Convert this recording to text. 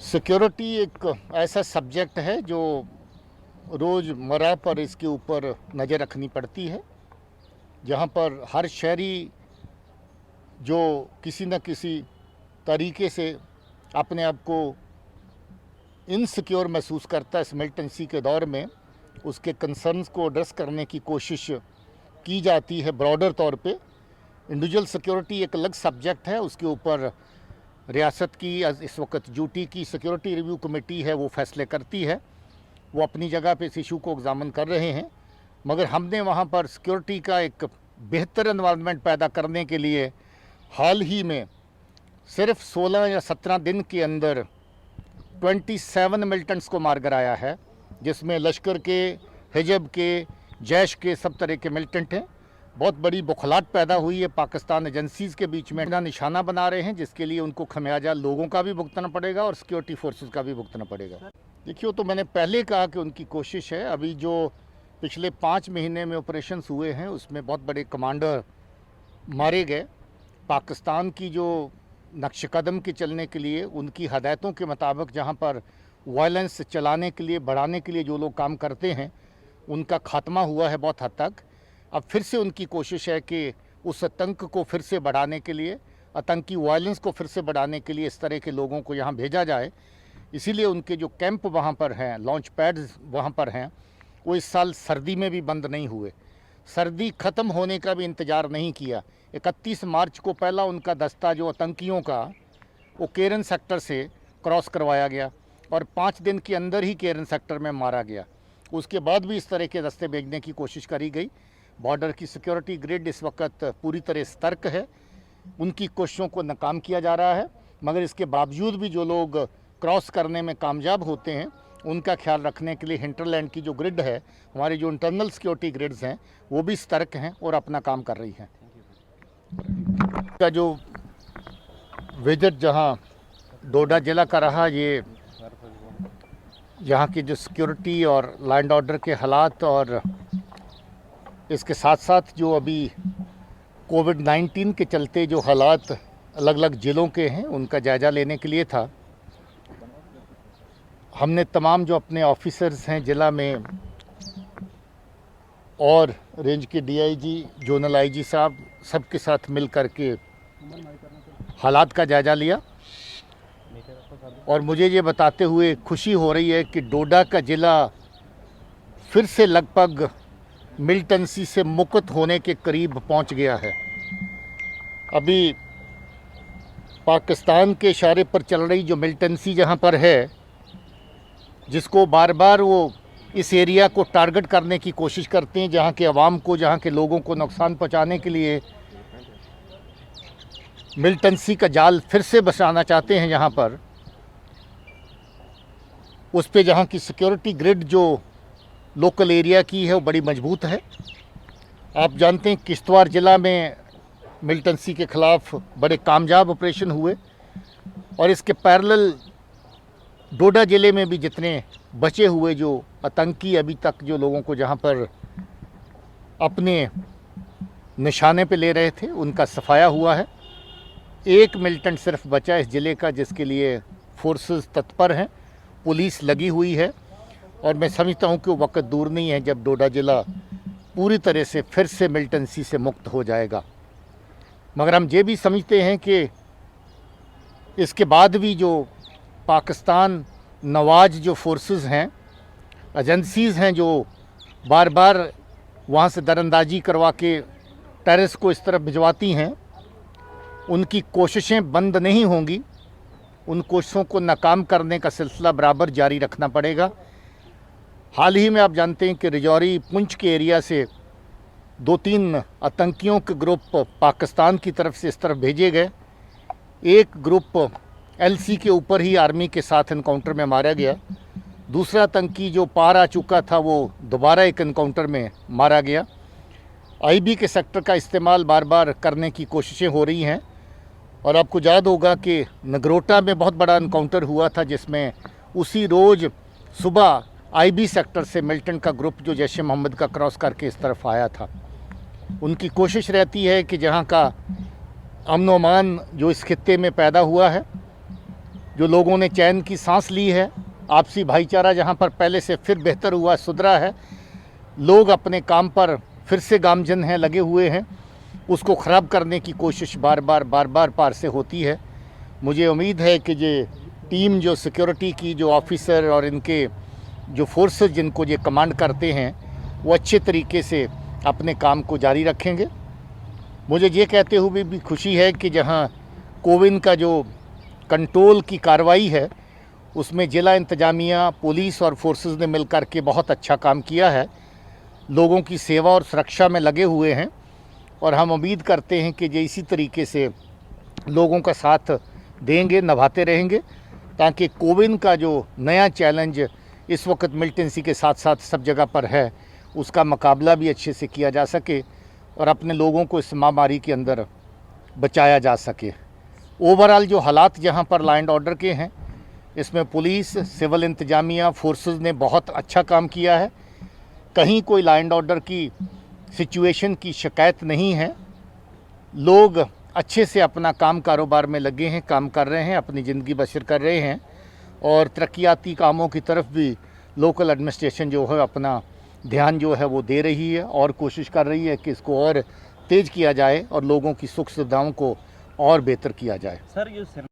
Security एक ऐसा subject है जो रोज़मर्रा पर इसके ऊपर नज़र रखनी पड़ती है, जहाँ पर हर शहरी जो किसी न किसी तरीके से अपने आप को इनसिक्योर महसूस करता है। इस मिलिटेंसी के दौर में उसके कंसर्न्स को एड्रेस करने की कोशिश की जाती है। ब्रॉडर तौर पे इंडिविजुअल सिक्योरिटी एक अलग सब्जेक्ट है, उसके ऊपर रियासत की इस वक्त ड्यूटी की सिक्योरिटी रिव्यू कमेटी है, वो फैसले करती है। वो अपनी जगह पे इस इशू को एग्जामिन कर रहे हैं, मगर हमने वहाँ पर सिक्योरिटी का एक बेहतर एनवायरनमेंट पैदा करने के लिए हाल ही में सिर्फ 16 या 17 दिन के अंदर 27 मिलिटेंट्स को मार गिराया है, जिसमें लश्कर के, हिजब के, जैश के सब तरह के मिलिटेंट हैं। बहुत बड़ी बुखलाहट पैदा हुई है पाकिस्तान एजेंसीज़ के बीच में। निशाना बना रहे हैं, जिसके लिए उनको खमियाजा लोगों का भी भुगतना पड़ेगा और सिक्योरिटी फोर्सेस का भी भुगतना पड़ेगा। देखिए, तो मैंने पहले कहा कि उनकी कोशिश है। अभी जो पिछले 5 महीने में ऑपरेशंस हुए हैं, उसमें बहुत बड़े कमांडर मारे गए। पाकिस्तान की जो नक्श कदम के चलने के लिए, उनकी हदायतों के मुताबिक जहाँ पर वायलेंस चलाने के लिए, बढ़ाने के लिए जो लोग काम करते हैं, उनका खात्मा हुआ है बहुत हद तक। अब फिर से उनकी कोशिश है कि उस आतंक को फिर से बढ़ाने के लिए, आतंकी वायलेंस को फिर से बढ़ाने के लिए इस तरह के लोगों को यहाँ भेजा जाए। इसीलिए उनके जो कैंप वहाँ पर हैं, लॉन्च पैड्स वहाँ पर हैं, वो इस साल सर्दी में भी बंद नहीं हुए। सर्दी ख़त्म होने का भी इंतज़ार नहीं किया। 31 मार्च को पहला उनका दस्ता जो आतंकियों का, वो केरन सेक्टर से क्रॉस करवाया गया और 5 दिन के अंदर ही केरन सेक्टर में मारा गया। उसके बाद भी इस तरह के दस्ते भेजने की कोशिश करी गई। बॉर्डर की सिक्योरिटी ग्रिड इस वक्त पूरी तरह सतर्क है, उनकी कोशिशों को नाकाम किया जा रहा है, मगर इसके बावजूद भी जो लोग क्रॉस करने में कामयाब होते हैं, उनका ख्याल रखने के लिए हिंटरलैंड की जो ग्रिड है, हमारी जो इंटरनल सिक्योरिटी ग्रिड्स हैं, वो भी सतर्क हैं और अपना काम कर रही हैं। का जो विजिट जहां डोडा ज़िला का रहा, ये यहाँ की जो सिक्योरिटी और लॉ एंड ऑर्डर के हालात और इसके साथ साथ जो अभी कोविड-19 के चलते जो हालात अलग अलग ज़िलों के हैं, उनका जायज़ा लेने के लिए था। हमने तमाम जो अपने ऑफिसर्स हैं ज़िला में और रेंज के डीआईजी, जोनल आईजी साहब, सबके साथ मिल कर के हालात का जायज़ा लिया। और मुझे ये बताते हुए खुशी हो रही है कि डोडा का ज़िला फिर से लगभग मिलिटेंसी से मुक्त होने के करीब पहुंच गया है। अभी पाकिस्तान के इशारे पर चल रही जो मिलिटेंसी जहां पर है, जिसको बार बार वो इस एरिया को टारगेट करने की कोशिश करते हैं, जहां के अवाम को, जहां के लोगों को नुकसान पहुंचाने के लिए मिलिटेंसी का जाल फिर से बसाना चाहते हैं यहाँ पर, उस पे जहाँ की सिक्योरिटी ग्रिड जो लोकल एरिया की है, वो बड़ी मजबूत है। आप जानते हैं किश्तवाड़ ज़िला में मिलिटेंसी के ख़िलाफ़ बड़े कामयाब ऑपरेशन हुए और इसके पैरेलल डोडा ज़िले में भी जितने बचे हुए जो आतंकी अभी तक जो लोगों को जहाँ पर अपने निशाने पे ले रहे थे, उनका सफाया हुआ है। एक मिलिटेंट सिर्फ बचा इस ज़िले का, जिसके लिए फोर्सेस तत्पर हैं, पुलिस लगी हुई है और मैं समझता हूँ कि वो वक्त दूर नहीं है जब डोडा ज़िला पूरी तरह से फिर से मिलिटेंसी से मुक्त हो जाएगा। मगर हम ये भी समझते हैं कि इसके बाद भी जो पाकिस्तान नवाज जो फोर्सेस हैं, एजेंसीज़ हैं, जो बार बार वहाँ से दरअंदाजी करवा के टेररिस्ट को इस तरफ भिजवाती हैं, उनकी कोशिशें बंद नहीं होंगी। उन कोशिशों को नाकाम करने का सिलसिला बराबर जारी रखना पड़ेगा। हाल ही में आप जानते हैं कि राजौरी, पुंछ के एरिया से 2-3 आतंकियों के ग्रुप पाकिस्तान की तरफ से इस तरफ भेजे गए। एक ग्रुप एलसी के ऊपर ही आर्मी के साथ इनकाउंटर में मारा गया। दूसरा आतंकी जो पार आ चुका था, वो दोबारा एक इनकाउंटर में मारा गया। आईबी के सेक्टर का इस्तेमाल बार बार करने की कोशिशें हो रही हैं और आपको याद होगा कि नगरोटा में बहुत बड़ा इनकाउंटर हुआ था, जिसमें उसी रोज़ सुबह आईबी सेक्टर से मिलिटेंट का ग्रुप जो जैश ए मोहम्मद का क्रॉस करके इस तरफ आया था। उनकी कोशिश रहती है कि जहाँ का अमन-ओ-अमान जो इस खित्ते में पैदा हुआ है, जो लोगों ने चैन की सांस ली है, आपसी भाईचारा जहां पर पहले से फिर बेहतर हुआ, सुधरा है, लोग अपने काम पर फिर से गामजन हैं, लगे हुए हैं, उसको ख़राब करने की कोशिश बार बार पार से होती है। मुझे उम्मीद है कि ये टीम जो सिक्योरिटी की जो ऑफिसर और इनके जो फोर्सेस जिनको ये कमांड करते हैं वो अच्छे तरीके से अपने काम को जारी रखेंगे। मुझे ये कहते हुए भी खुशी है कि जहां कोविन का जो कंट्रोल की कार्रवाई है उसमें ज़िला इंतजामिया, पुलिस और फोर्सेस ने मिलकर के बहुत अच्छा काम किया है, लोगों की सेवा और सुरक्षा में लगे हुए हैं और हम उम्मीद करते हैं कि ये इसी तरीके से लोगों का साथ देंगे, निभाते रहेंगे, ताकि कोविन का जो नया चैलेंज इस वक्त मिलिटेंसी के साथ साथ सब जगह पर है उसका मुकाबला भी अच्छे से किया जा सके और अपने लोगों को इस महामारी के अंदर बचाया जा सके। ओवरऑल जो हालात जहां पर लॉ एंड ऑर्डर के हैं, इसमें पुलिस, सिविल इंतजामिया, फोर्सेस ने बहुत अच्छा काम किया है। कहीं कोई लॉ एंड ऑर्डर की सिचुएशन की शिकायत नहीं है। लोग अच्छे से अपना काम कारोबार में लगे हैं, काम कर रहे हैं, अपनी ज़िंदगी बसर कर रहे हैं और तरक्याती कामों की तरफ भी लोकल एडमिनिस्ट्रेशन जो है अपना ध्यान जो है वो दे रही है और कोशिश कर रही है कि इसको और तेज़ किया जाए और लोगों की सुख सुविधाओं को और बेहतर किया जाए। सर, ये